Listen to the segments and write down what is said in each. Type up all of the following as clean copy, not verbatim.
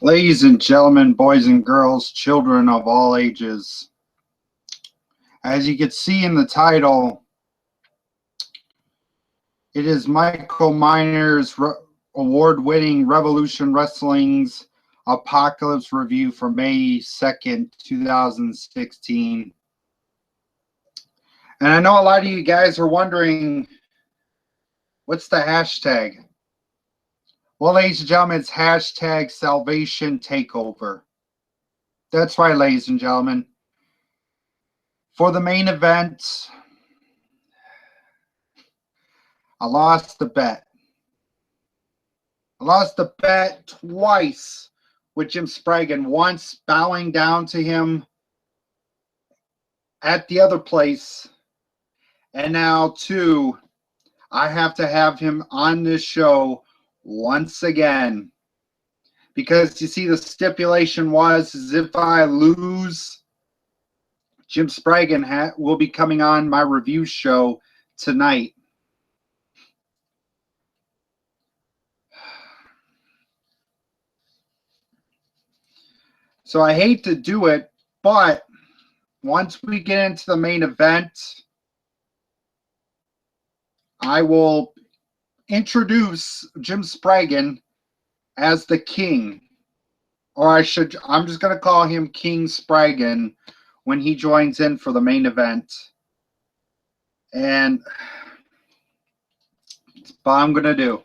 Ladies and gentlemen, boys and girls, children of all ages, as you can see in the title, it is Michael Miner's award-winning Revolution Wrestling's Apocalypse Review for May 2nd, 2016. And I know a lot of you guys are wondering, what's the hashtag? Well, ladies and gentlemen, it's hashtag Salvation Takeover. That's right, ladies and gentlemen. For the main event, I lost the bet. I lost the bet twice with Jim Spraggan, once bowing down to him at the other place, and now two, I have to have him on this show once again. Because you see, the stipulation was is if I lose, Jim Spraggan will be coming on my review show tonight. So I hate to do it, but once we get into the main event, I will introduce Jim Spraggan as the King. Or I'm just going to call him King Spraggan when he joins in for the main event. And that's what I'm going to do.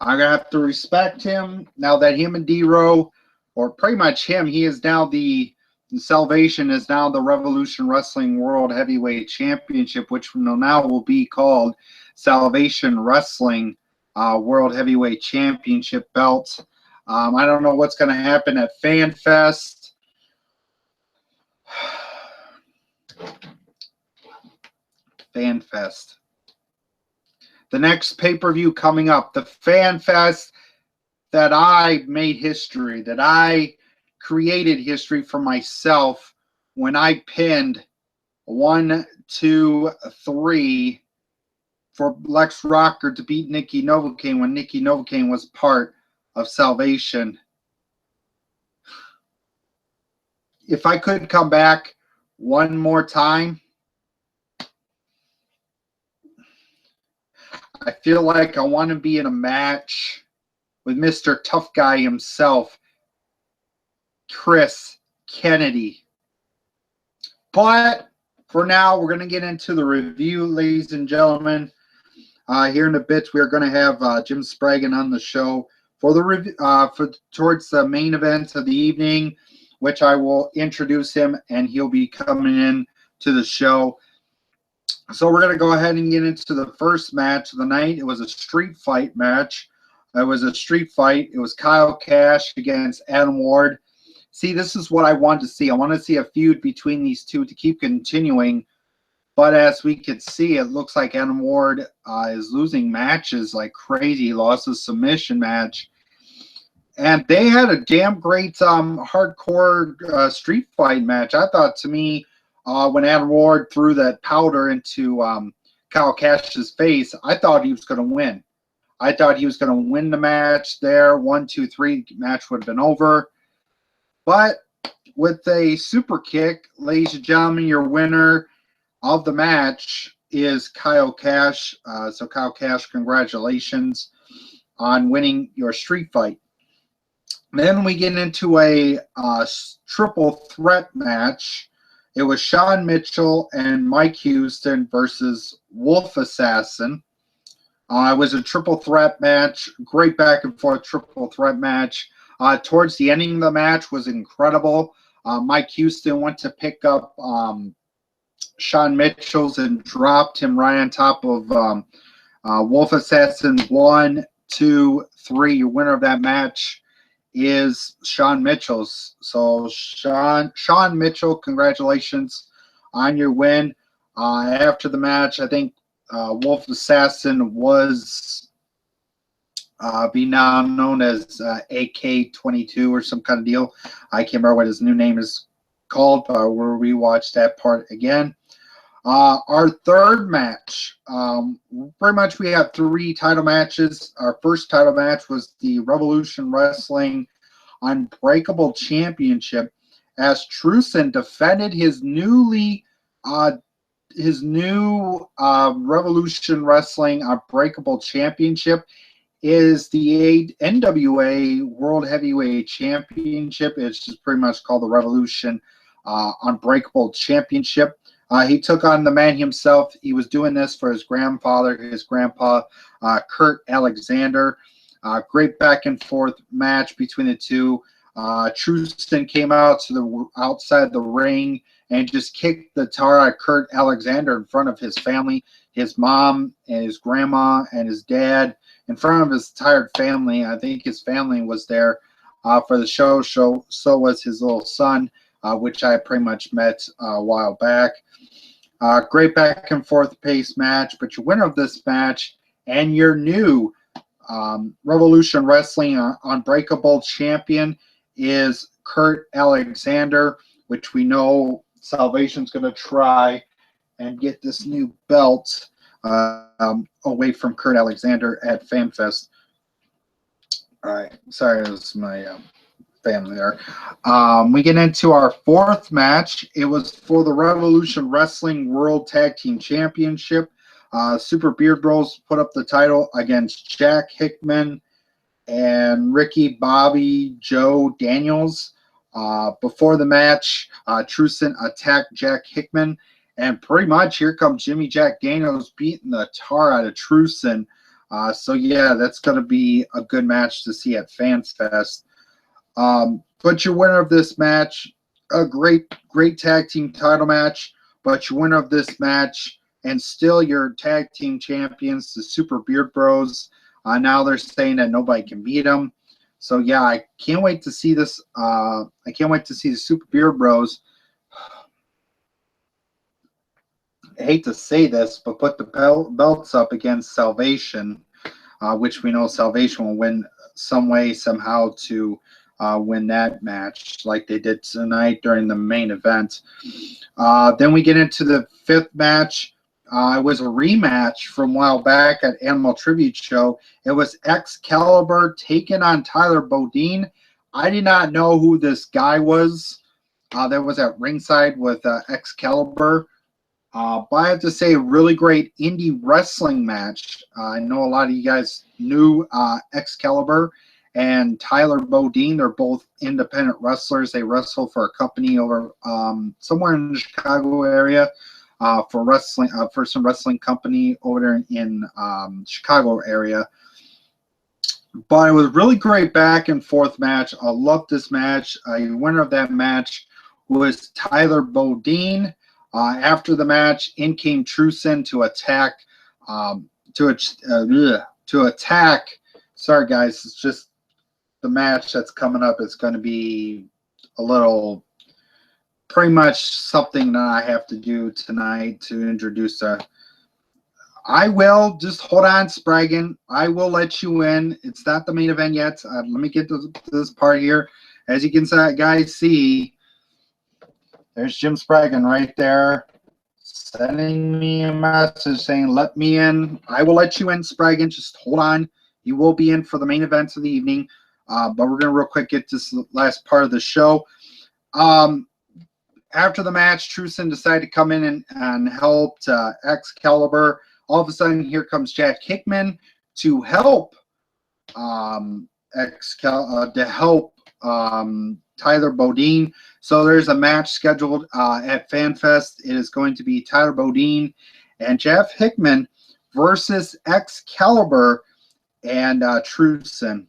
I'm going to have to respect him now that him and D-Row, or pretty much him, he is now the Salvation is now the Revolution Wrestling World Heavyweight Championship, which now will be called Salvation Wrestling World Heavyweight Championship belt. I don't know what's going to happen at FanFest. FanFest. The next pay-per-view coming up, the FanFest that I made history, that I created history for myself when I pinned 1, 2, 3 for Lex Rocker to beat Nikki Novocaine when Nikki Novocaine was part of Salvation. If I could come back one more time, I feel like I want to be in a match with Mr. Tough Guy himself, Chris Kennedy. But for now, we're going to get into the review, ladies and gentlemen. Here in a bit, we are going to have Jim Spraggan on the show for the review, towards the main event of the evening, which I will introduce him, and he'll be coming in to the show. So we're going to go ahead and get into the first match of the night. It was a street fight match. It was a street fight. It was Kyle Cash against Adam Ward. See, this is what I want to see. I want to see a feud between these two to keep continuing. But as we can see, it looks like Adam Ward is losing matches like crazy. He lost a submission match. And they had a damn great hardcore street fight match. I thought, to me, when Adam Ward threw that powder into Kyle Cash's face, I thought he was going to win. I thought he was going to win the match there. 1, 2, 3, match would have been over. But with a super kick, ladies and gentlemen, your winner of the match is Kyle Cash. So Kyle Cash, congratulations on winning your street fight. Then we get into a triple threat match. It was Sean Mitchell and Mike Houston versus Wolf Assassin. It was a triple threat match, great back and forth triple threat match. Towards the ending of the match was incredible. Mike Houston went to pick up Sean Mitchell's and dropped him right on top of Wolf Assassin. 1, 2, 3. Your winner of that match is Sean Mitchell's. So Sean Mitchell, congratulations on your win. After the match, I think Wolf Assassin was be now known as AK-22 or some kind of deal. I can't remember what his new name is called, but we'll rewatch that part again. Our third match, pretty much we have 3 title matches. Our first title match was the Revolution Wrestling Unbreakable Championship as Truson defended his new Revolution Wrestling Unbreakable Championship. Is the NWA World Heavyweight Championship. It's just pretty much called the Revolution Unbreakable Championship. He took on the man himself. He was doing this for his grandpa, Kurt Alexander. Great back and forth match between the two. Truson came out to the outside the ring and just kicked the tar out of Kurt Alexander in front of his family, his mom and his grandma and his dad, in front of his entire family. I think his family was there for the show. So was his little son, which I pretty much met a while back. Great back and forth pace match, but your winner of this match and your new Revolution Wrestling Unbreakable champion is Kurt Alexander, which we know Salvation's going to try and get this new belt away from Kurt Alexander at FanFest. All right, sorry, it was my family there. We get into our fourth match. It was for the Revolution Wrestling World Tag Team Championship. Super Beard Bros put up the title against Jack Hickman and Ricky Bobby Joe Daniels. Before the match, Truson attacked Jack Hickman, and pretty much here comes Jimmy Jack Daniels beating the tar out of Truson. So yeah, that's going to be a good match to see at FanFest. But your winner of this match, a great tag team title match, but your winner of this match and still your tag team champions, the Super Beard Bros. Now they're saying that nobody can beat them. So yeah, I can't wait to see this. I can't wait to see the Super Beard Bros. I hate to say this, but put the belts up against Salvation, which we know Salvation will win some way, somehow to win that match like they did tonight during the main event. Then we get into the fifth match. It was a rematch from a while back at Animal Tribute Show. It was Excalibur taking on Tyler Bodine. I did not know who this guy was that was at ringside with Excalibur. But I have to say, a really great indie wrestling match. I know a lot of you guys knew Excalibur and Tyler Bodine. They're both independent wrestlers. They wrestle for a company over somewhere in the Chicago area for wrestling, for some wrestling company over there in Chicago area. But it was a really great back and forth match. I loved this match. The winner of that match was Tyler Bodine. After the match, in came Truson to attack. To attack. Sorry, guys. It's just the match that's coming up is going to be a little, pretty much something that I have to do tonight to introduce I will just hold on, Spraggan. I will let you in. It's not the main event yet. Let me get to this part here. As you can guys see, there's Jim Spraggan right there sending me a message saying, let me in. I will let you in, Spraggan. Just hold on. You will be in for the main events of the evening. But we're going to real quick get to this last part of the show. After the match, Truson decided to come in and help Excalibur. All of a sudden, here comes Jack Hickman to help Tyler Bodine. So there's a match scheduled at FanFest. It is going to be Tyler Bodine and Jeff Hickman versus Excalibur and Truson.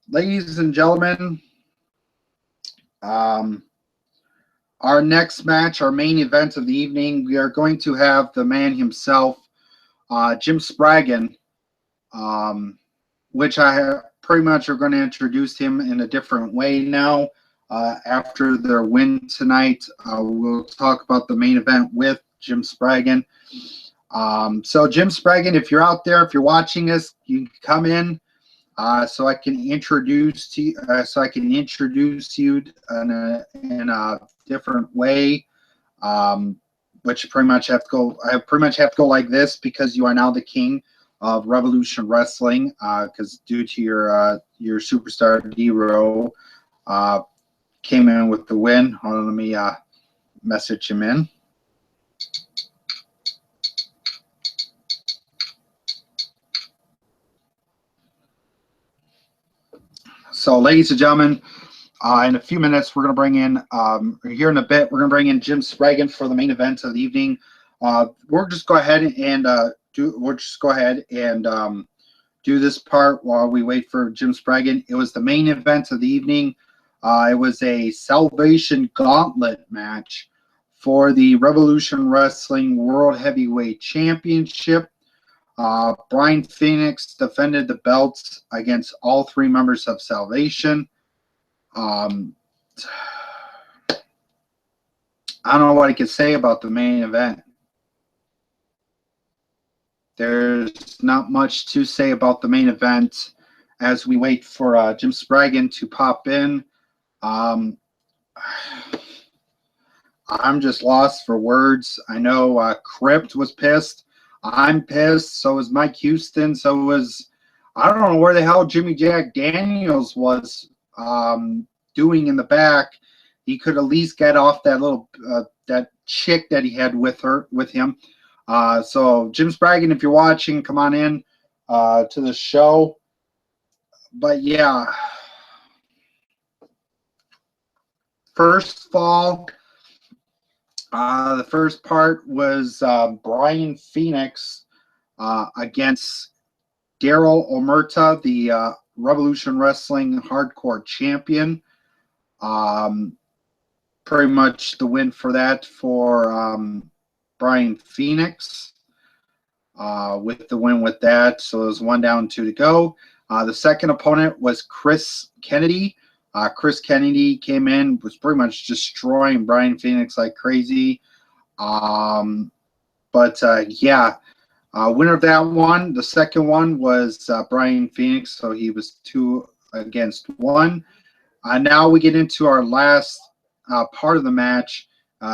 Ladies and gentlemen, our next match, our main event of the evening, we are going to have the man himself, Jim Spraggan, which I have pretty much are going to introduce him in a different way now. After their win tonight, we'll talk about the main event with Jim Spraggan. So Jim Spraggan, if you're out there, if you're watching this, you can come in so I can introduce to you, in a different way. which pretty much have to go. I pretty much have to go like this because you are now the king of Revolution Wrestling. Because due to your superstar D-Row came in with the win. Hold on, let me message him in. So, ladies and gentlemen, in a few minutes, we're going to bring in, here in a bit, we're going to bring in Jim Spraggan for the main event of the evening. We'll just go ahead and do this part while we wait for Jim Spraggan. It was the main event of the evening. It was a Salvation Gauntlet match for the Revolution Wrestling World Heavyweight Championship. Brian Phoenix defended the belts against all three members of Salvation. I don't know what I could say about the main event. There's not much to say about the main event as we wait for Jim Spraggan to pop in. I'm just lost for words. I know Crypt was pissed. I'm pissed. So was Mike Houston. So was, I don't know where the hell Jimmy Jack Daniels was doing in the back. He could at least get off that little that chick that he had with him. So Jim Spraggan, if you're watching, come on in to the show. But yeah, first fall. The first part was Brian Phoenix against Daryl Omerta, the Revolution Wrestling Hardcore Champion. Pretty much the win for that for Brian Phoenix with the win with that. So it was 1 down, 2 to go. The second opponent was Chris Kennedy. Chris Kennedy came in, was pretty much destroying Brian Phoenix like crazy. Yeah, winner of that one. The second one was Brian Phoenix, so he was 2 against 1. Now we get into our last part of the match.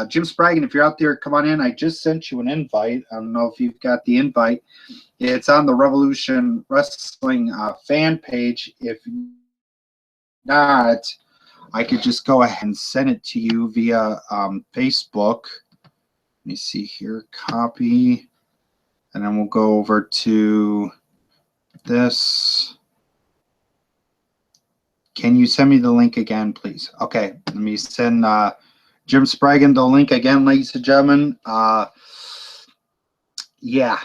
Jim Spraggan, if you're out there, come on in. I just sent you an invite. I don't know if you've got the invite. It's on the Revolution Wrestling fan page. If not, I could just go ahead and send it to you via Facebook. Let me see here, copy, and then we'll go over to this. Can you send me the link again, please? Okay, let me send Jim Spraggan the link again, ladies and gentlemen. Yeah,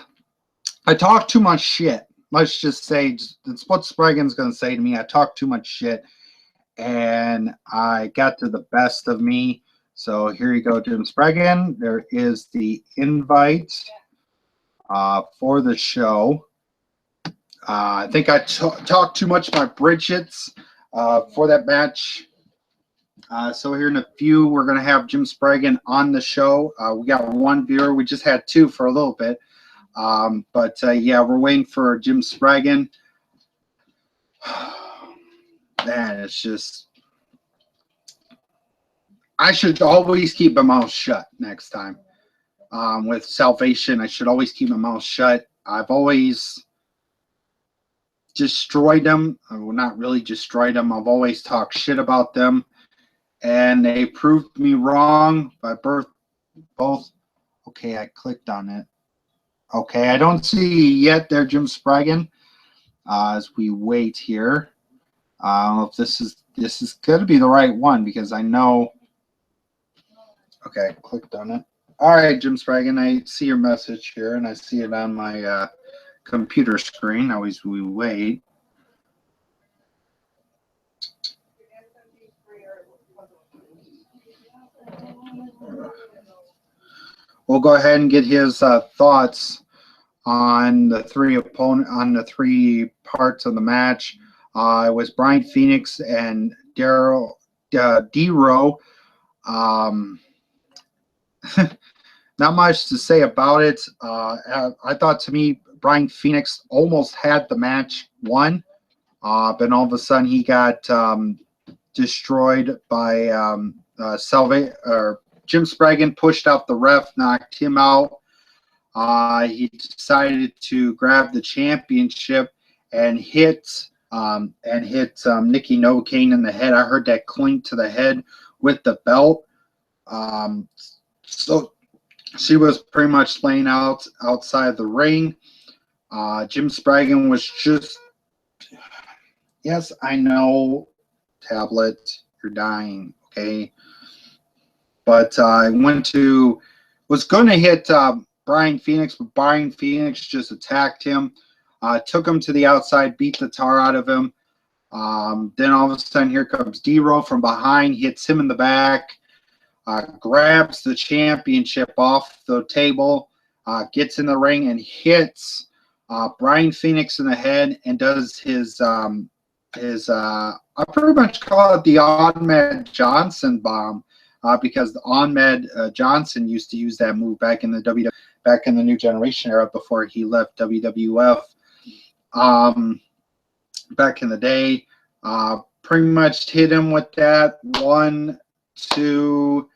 I talk too much shit. Let's just say that's what Spraggan's going to say to me. I talk too much shit. And I got to the best of me. So here you go, Jim Spraggan. There is the invite for the show. I think I talked too much about Bridget's for that match. So here in a few, we're going to have Jim Spraggan on the show. We got 1 viewer. We just had 2 for a little bit. Yeah, we're waiting for Jim Spraggan. Man, it's just, I should always keep my mouth shut next time. With Salvation, I should always keep my mouth shut. I've always destroyed them. Well, not really destroyed them. I've always talked shit about them. And they proved me wrong by both. Okay, I clicked on it. Okay, I don't see yet there, Jim Spraggan, as we wait here. I don't know if this is going to be the right one because I know. Okay, I clicked on it. All right, Jim Spraggan, I see your message here, and I see it on my computer screen. Now as we wait. We'll go ahead and get his thoughts on the 3 parts of the match. It was Brian Phoenix and Daryl D-Row. Not much to say about it. I thought, to me, Brian Phoenix almost had the match won, but all of a sudden he got destroyed by Jim Spraggan pushed out the ref, knocked him out. He decided to grab the championship and hit Nikki Novocaine in the head. I heard that clink to the head with the belt. So she was pretty much laying out outside the ring. Jim Spraggan was just, yes, I know, Tablet, you're dying, okay? But I was going to hit Brian Phoenix, but Brian Phoenix just attacked him, took him to the outside, beat the tar out of him. Then all of a sudden, here comes D-Row from behind, hits him in the back, grabs the championship off the table, gets in the ring and hits Brian Phoenix in the head and does his I pretty much call it the Ahmed Johnson bomb, because the Ahmed Johnson used to use that move back in the back in the New Generation era before he left WWF. Back in the day, pretty much hit him with that 1, 2,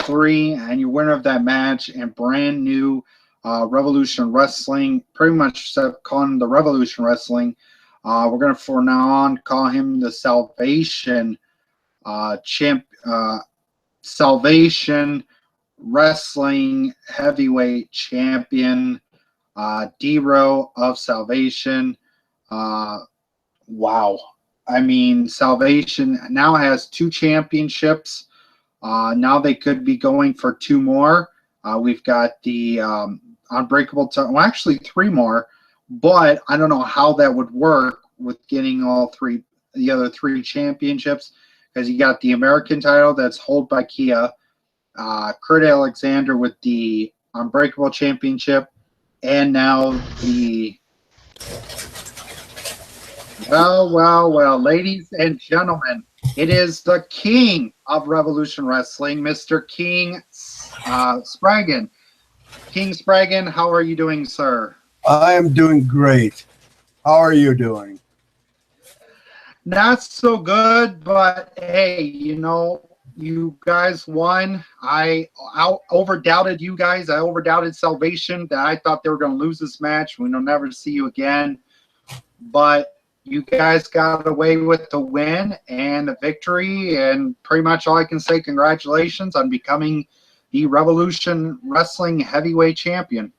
3, and your winner of that match and brand new Revolution Wrestling. Pretty much calling him the Revolution Wrestling. We're gonna from now on call him the Salvation Salvation Wrestling Heavyweight Champion, D-Row of Salvation. Wow. I mean, Salvation now has 2 championships. Now they could be going for 2 more. We've got the Unbreakable, well, actually 3 more, but I don't know how that would work with getting the other 3 championships, because you got the American title that's held by Kia, Kurt Alexander with the Unbreakable Championship, and now the well, ladies and gentlemen, it is the king of Revolution Wrestling, Mr. King Spraggan. King Spraggan, how are you doing, sir? I am doing great. How are you doing? Not so good, but hey, you know, you guys won. I overdoubted you guys. I overdoubted Salvation, that I thought they were going to lose this match. We'll never see you again. But you guys got away with the win and the victory, and pretty much all I can say, congratulations on becoming the Revolution Wrestling Heavyweight Champion.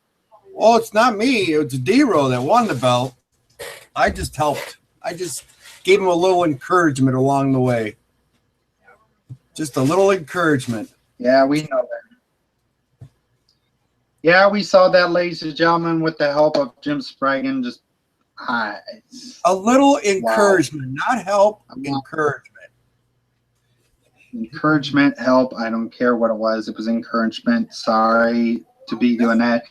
Well, it's not me. It's D-Row that won the belt. I just helped. I just gave him a little encouragement along the way. Just a little encouragement. Yeah, we know that. Yeah, we saw that, ladies and gentlemen, with the help of Jim Spraggan. Just a little encouragement, wow. Not help, encouragement. Encouragement, help. I don't care what it was. It was encouragement. Sorry to be doing that.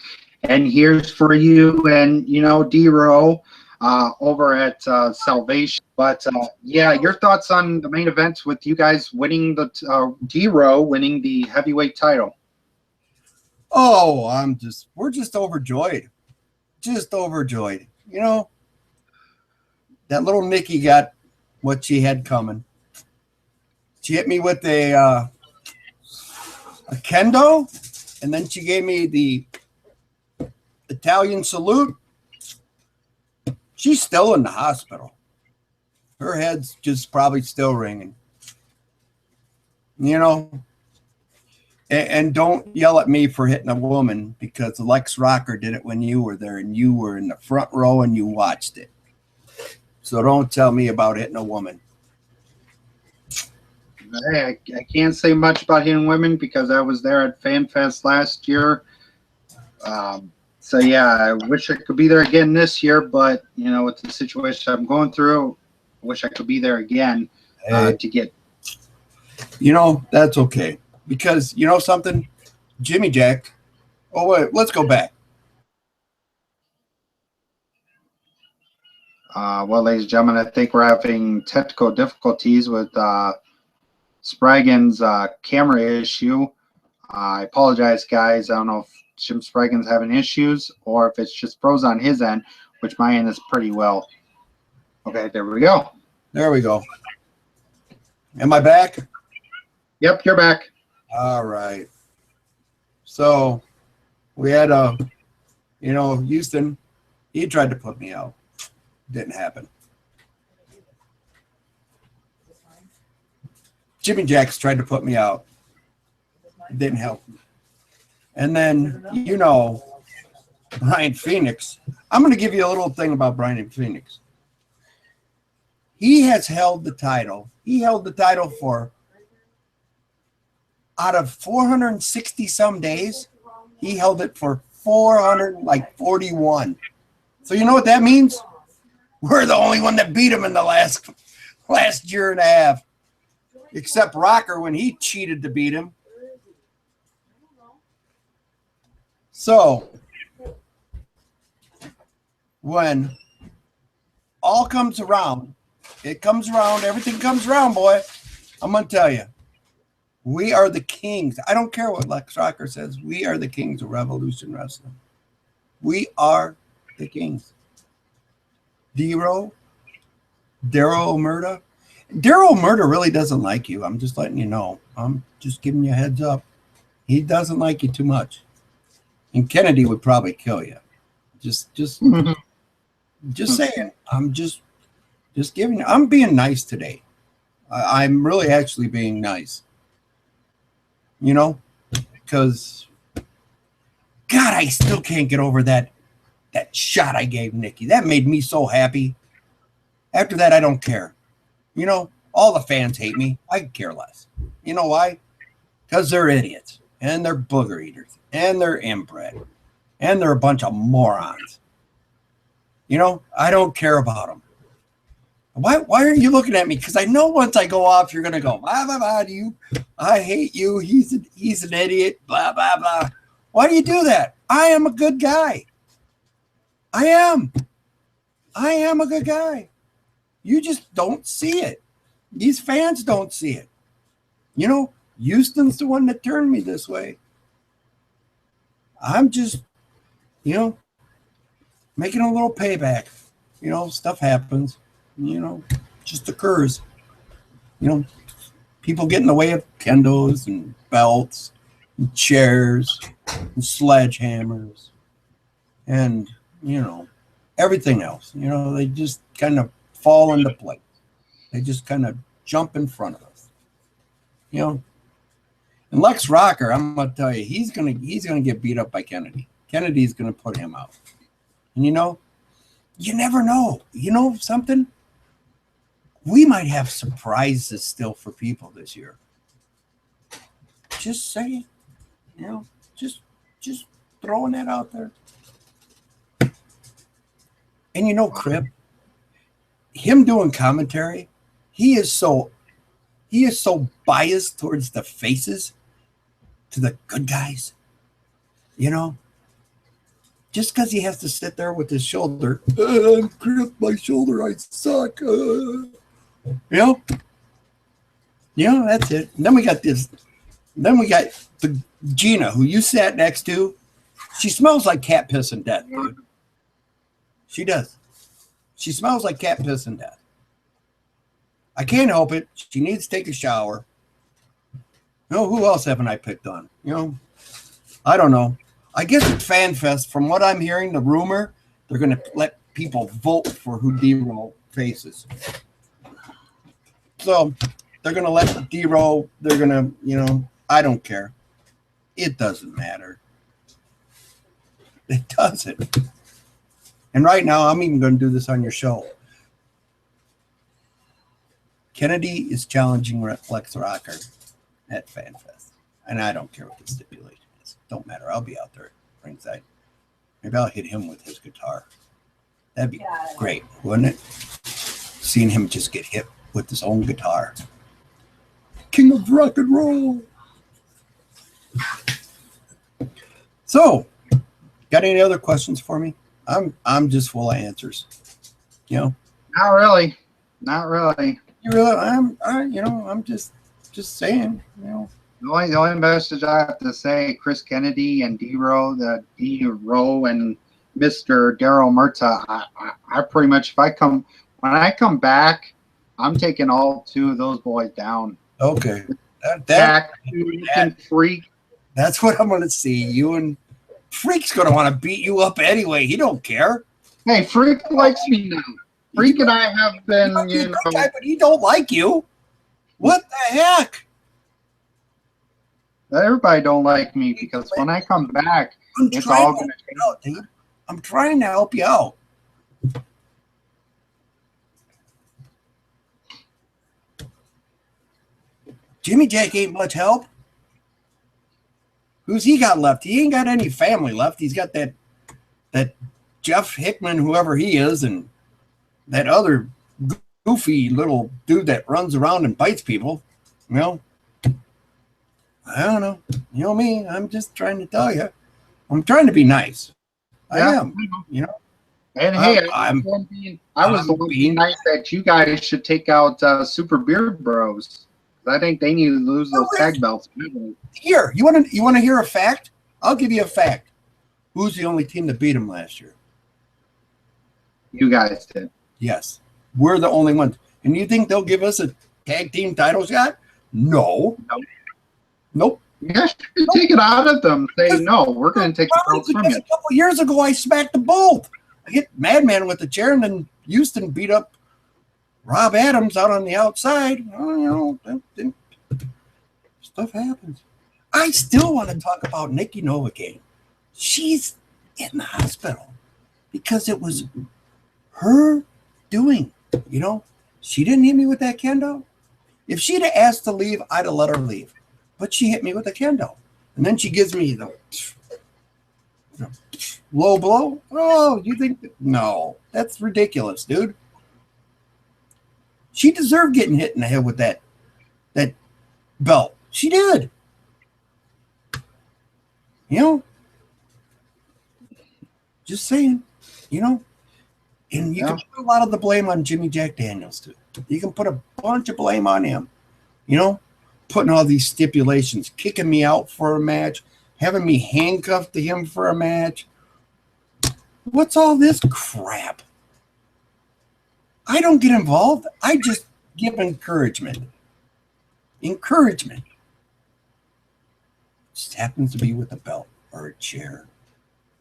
And here's for you and, you know, D-Row over at Salvation. But, yeah, your thoughts on the main event with you guys winning the D-Row winning the heavyweight title. Oh, we're just overjoyed. Just overjoyed. You know, that little Nikki got what she had coming. She hit me with a kendo, and then she gave me the Italian salute. She's still in the hospital. Her head's just probably still ringing. You know, and don't yell at me for hitting a woman, because Lex Rocker did it when you were there, and you were in the front row and you watched it. So don't tell me about hitting a woman. Hey, I can't say much about hitting women because I was there at FanFest last year. So, yeah, I wish I could be there again this year, but, you know, with the situation I'm going through, I wish I could be there again to get. You know, that's okay. Because, you know something? Jimmy Jack. Oh, wait, let's go back. Well, ladies and gentlemen, I think we're having technical difficulties with Spraggan's camera issue. I apologize, guys. I don't know if Jim Spraggan's having issues or if it's just froze on his end, which my end is pretty well. Okay, there we go. There we go. Am I back? Yep, you're back. All right. So we had Houston. He tried to put me out. Didn't happen. Jimmy Jacks tried to put me out. Didn't help. And then, Brian Phoenix. I'm going to give you a little thing about Brian Phoenix. He has held the title. He held the title for, out of 460 some days, he held it for 441. So you know what that means? We're the only one that beat him in the last year and a half. Except Rocker when he cheated to beat him. So when all comes around, it comes around, everything comes around, boy. I'm going to tell you, we are the kings. I don't care what Lex Rocker says. We are the kings of Revolution Wrestling. We are the kings. Daryl Omerta. Daryl Omerta really doesn't like you. I'm just letting you know. I'm just giving you a heads up. He doesn't like you too much. And Kennedy would probably kill you. Just saying. I'm just giving you. I'm being nice today. I'm really actually being nice. Because God, I still can't get over that shot I gave Nikki. That made me so happy. After that, I don't care. All the fans hate me. I could care less. You know why? Because they're idiots. And they're booger eaters. And they're inbred. And they're a bunch of morons. I don't care about them. Why are you looking at me? Because I know once I go off, you're going to go, blah, blah, blah, to you. I hate you. He's an idiot. Blah, blah, blah. Why do you do that? I am a good guy. I am a good guy. You just don't see it. These fans don't see it. Houston's the one that turned me this way. I'm just, making a little payback. Stuff happens. Just occurs. People get in the way of kendos and belts and chairs and sledgehammers and, everything else. They just kind of fall into place. They just kind of jump in front of us. And Lex Rocker, I'm gonna tell you, he's gonna get beat up by Kennedy. Kennedy's gonna put him out. And you never know. Something? We might have surprises still for people this year. Just saying. Just throwing that out there. And Crip, him doing commentary, he is so biased towards the faces, to the good guys. Just because he has to sit there with his shoulder, I'm Crip, my shoulder, I suck. That's it. And then we got this. Then we got the Gina, who you sat next to. She smells like cat piss and death, dude. She does. She smells like cat piss and death. I can't help it. She needs to take a shower. Who else haven't I picked on? I don't know. I guess at FanFest, from what I'm hearing, the rumor, they're going to let people vote for who D-Roll faces. So they're going to let D-Roll, they're going to, I don't care. It doesn't matter. It doesn't. And right now, I'm even going to do this on your show. Kennedy is challenging Lex Rocker at FanFest. And I don't care what the stipulation is. Don't matter. I'll be out there at ringside. Maybe I'll hit him with his guitar. That'd be great, wouldn't it? Seeing him just get hit with his own guitar. King of rock and roll. So, got any other questions for me? I'm just full of answers. Not really. You really? I'm just saying. The only message I have to say, Chris Kennedy and D-Row and Mr. Daryl Omerta, I pretty much, when I come back, I'm taking all two of those boys down. Okay. Looking freak. That's what I'm going to see. You and Freak's going to want to beat you up anyway. He don't care. Hey, Freak likes me now. Freak and I have been, guy, but he don't like you. What the heck? Everybody don't like me because when I come back, it's all going to change. Out, dude. I'm trying to help you out. Jimmy Jack ain't much help. Who's he got left? He ain't got any family left. He's got that Jeff Hickman, whoever he is, and that other goofy little dude that runs around and bites people. You know, I don't know. You know me. I'm just trying to tell you. I'm trying to be nice. Yeah. I am. You know. And hey, I was the one being nice that you guys should take out Super Beard Bros. I think they need to lose those tag belts. Here, you want to hear a fact? I'll give you a fact. Who's the only team that beat them last year? You guys did. Yes, we're the only ones. And you think they'll give us a tag team title shot? No. Nope. You guys should take it out of them. Say no. We're going to take the belts from you. A couple years ago, I smacked them both. I hit Madman with the chair, and then Houston beat up Rob Adams out on the outside. Oh, stuff happens. I still want to talk about Nikki Novocaine. She's in the hospital because it was her doing. You know, she didn't hit me with that kendo. If she'd have asked to leave, I'd have let her leave. But she hit me with a kendo. And then she gives me the low blow. Oh, you think? No, that's ridiculous, dude. She deserved getting hit in the head with that belt. She did. You know? Just saying. You know? And you can put a lot of the blame on Jimmy Jack Daniels, too. You can put a bunch of blame on him. You know? Putting all these stipulations, kicking me out for a match, having me handcuffed to him for a match. What's all this crap? I don't get involved. I just give encouragement. Encouragement. Just happens to be with a belt or a chair.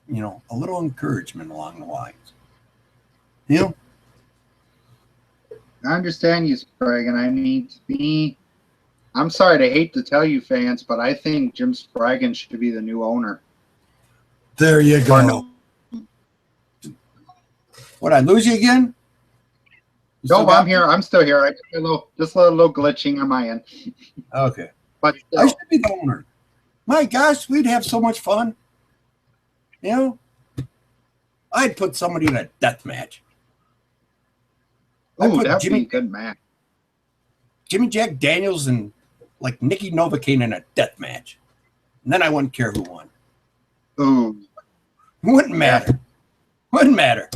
You know, a little encouragement along the lines. You know? I understand you, Spraggan. I mean, to me, I'm sorry to hate to tell you, fans, but I think Jim Spraggan should be the new owner. There you go. What, I lose you again? No, I'm here. I'm still here. I just a little glitching on my end. Okay. But I should be the owner. My gosh, we'd have so much fun. You know? I'd put somebody in a death match. Oh, that'd be a good match. Jimmy Jack Daniels and like Nikki Novocaine in a death match. And then I wouldn't care who won. Ooh. Wouldn't matter. Wouldn't matter.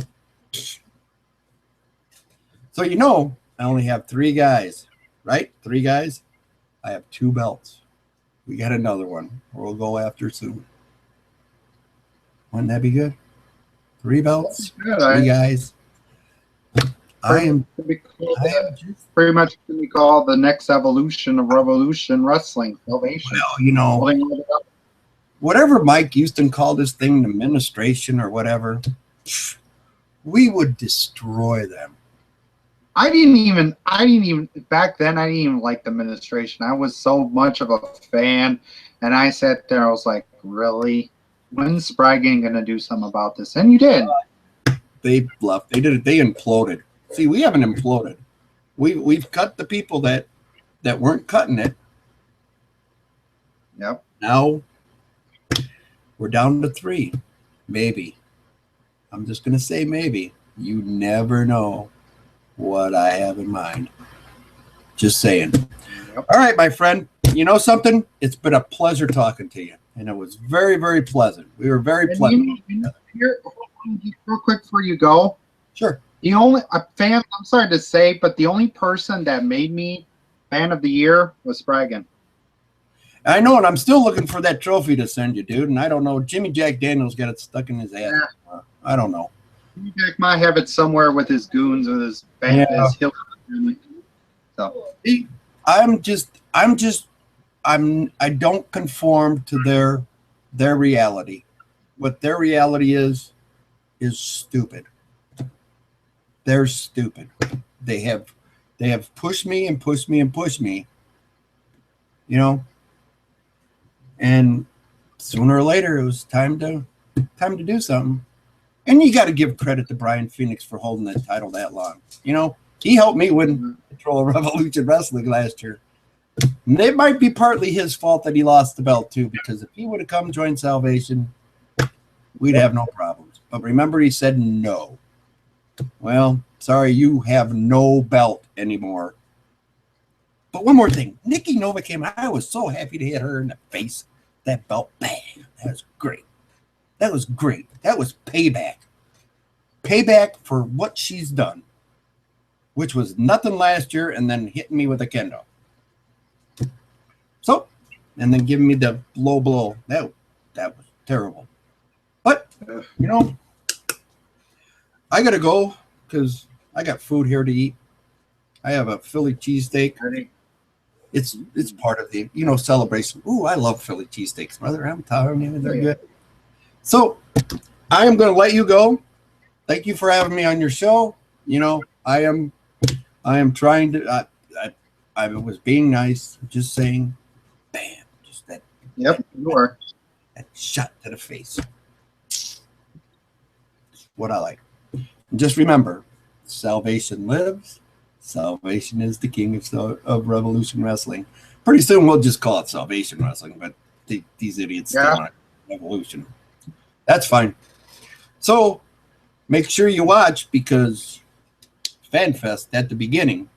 So, you know, I only have 3 guys, right? 3 guys. I have 2 belts. We got another one we'll go after soon. Wouldn't that be good? 3 belts, 3 guys. I am pretty much going to be called the next evolution of Revolution Wrestling. Salvation. Well, you know, whatever Mike Houston called this thing, the administration or whatever, we would destroy them. I didn't even back then. I didn't even like the administration. I was so much of a fan, and I sat there. I was like, really? When's Spraggan going to do something about this? And you did. They left. They did it. They imploded. See, we haven't imploded. We've cut the people that weren't cutting it. Yep. Now we're down to 3, maybe. I'm just going to say maybe. You never know what I have in mind. Just saying. Yep. All right, my friend. You know something? It's been a pleasure talking to you, and it was very, very pleasant. We were very pleasant. Here, real quick before you go. Sure. The only fan, I'm sorry to say, but the only person that made me fan of the year was Spraggan. I know, and I'm still looking for that trophy to send you, dude. And I don't know. Jimmy Jack Daniels got it stuck in his ass. Yeah. I don't know. Jimmy Jack might have it somewhere with his goons, with his band, his hill. So I'm just I don't conform to their reality. What their reality is stupid. They're stupid. They have pushed me and pushed me and pushed me, you know, and sooner or later it was time to do something. And you got to give credit to Brian Phoenix for holding that title that long. You know, he helped me win Control of Revolution Wrestling last year. And it might be partly his fault that he lost the belt too, because if he would have come join Salvation, we'd have no problems. But remember, he said no. Well, sorry, you have no belt anymore. But one more thing. Nikki Nova came out. I was so happy to hit her in the face. That belt, bang. That was great. That was great. That was payback. Payback for what she's done, which was nothing last year and then hitting me with a kendo. So, and then giving me the low blow. That was terrible. But, you know, I got to go because I got food here to eat. I have a Philly cheesesteak. It's part of the, celebration. Ooh, I love Philly cheesesteaks, brother. I'm telling you, they're good. So I am going to let you go. Thank you for having me on your show. I am trying to, I was being nice, just saying, bam, just that. Yep, you are. That shot to the face. What I like. And just remember, Salvation lives. Salvation is the king of Revolution Wrestling. Pretty soon we'll just call it Salvation Wrestling, but these idiots still want Revolution. That's fine. So make sure you watch, because FanFest at the beginning,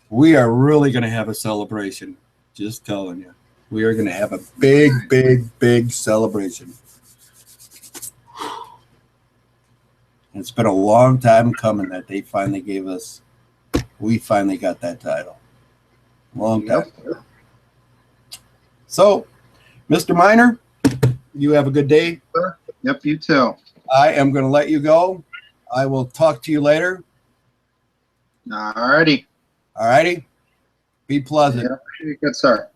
we are really going to have a celebration. Just telling you. We are going to have a big, big, big celebration. And it's been a long time coming that they finally gave us. We finally got that title. Long time. Yep. So, Mr. Miner, you have a good day. Sure. Yep, you too. I am going to let you go. I will talk to you later. All righty. All righty. Be pleasant. Yeah, good, sir.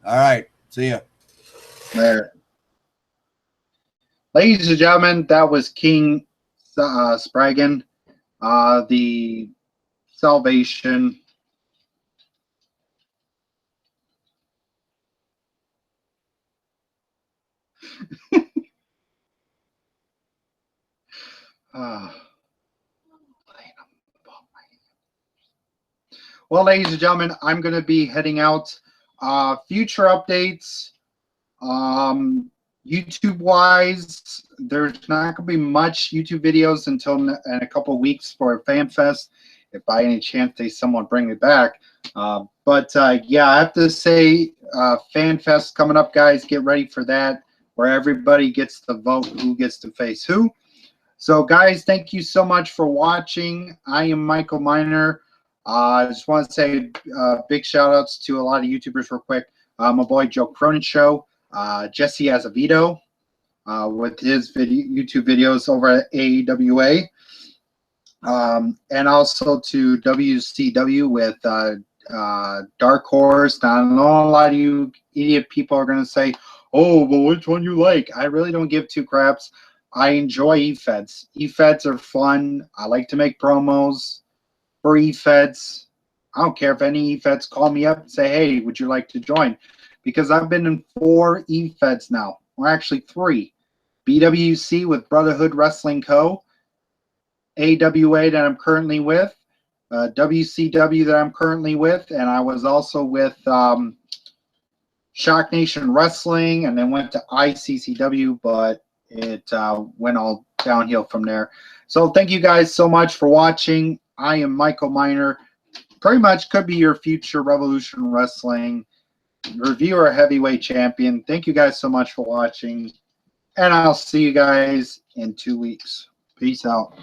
All right. See ya. There. Ladies and gentlemen, that was King Spraggan, the Salvation. Well, ladies and gentlemen, I'm going to be heading out. Future updates, YouTube-wise, there's not going to be much YouTube videos until in a couple of weeks for FanFest, if by any chance someone bring it back. Yeah, I have to say, FanFest coming up, guys. Get ready for that, where everybody gets to vote who gets to face who. So, guys, thank you so much for watching. I am Michael Miner. I just want to say big shout-outs to a lot of YouTubers real quick. My boy Joe Cronin Show, Jesse Azevedo with his YouTube videos over at AEWA, and also to WCW with Dark Horse. Now, I know a lot of you idiot people are going to say, oh, well, which one you like? I really don't give two craps. I enjoy eFeds. eFeds are fun. I like to make promos for eFeds. I don't care if any eFeds call me up and say, hey, would you like to join? Because I've been in 4 eFeds now, or actually 3. BWC with Brotherhood Wrestling Co., AWA that I'm currently with, WCW that I'm currently with, and I was also with Shock Nation Wrestling, and then went to ICCW, but it went all downhill from there. So thank you guys so much for watching. I am Michael Miner. Pretty much could be your future Revolution Wrestling reviewer, heavyweight champion. Thank you guys so much for watching, and I'll see you guys in 2 weeks. Peace out.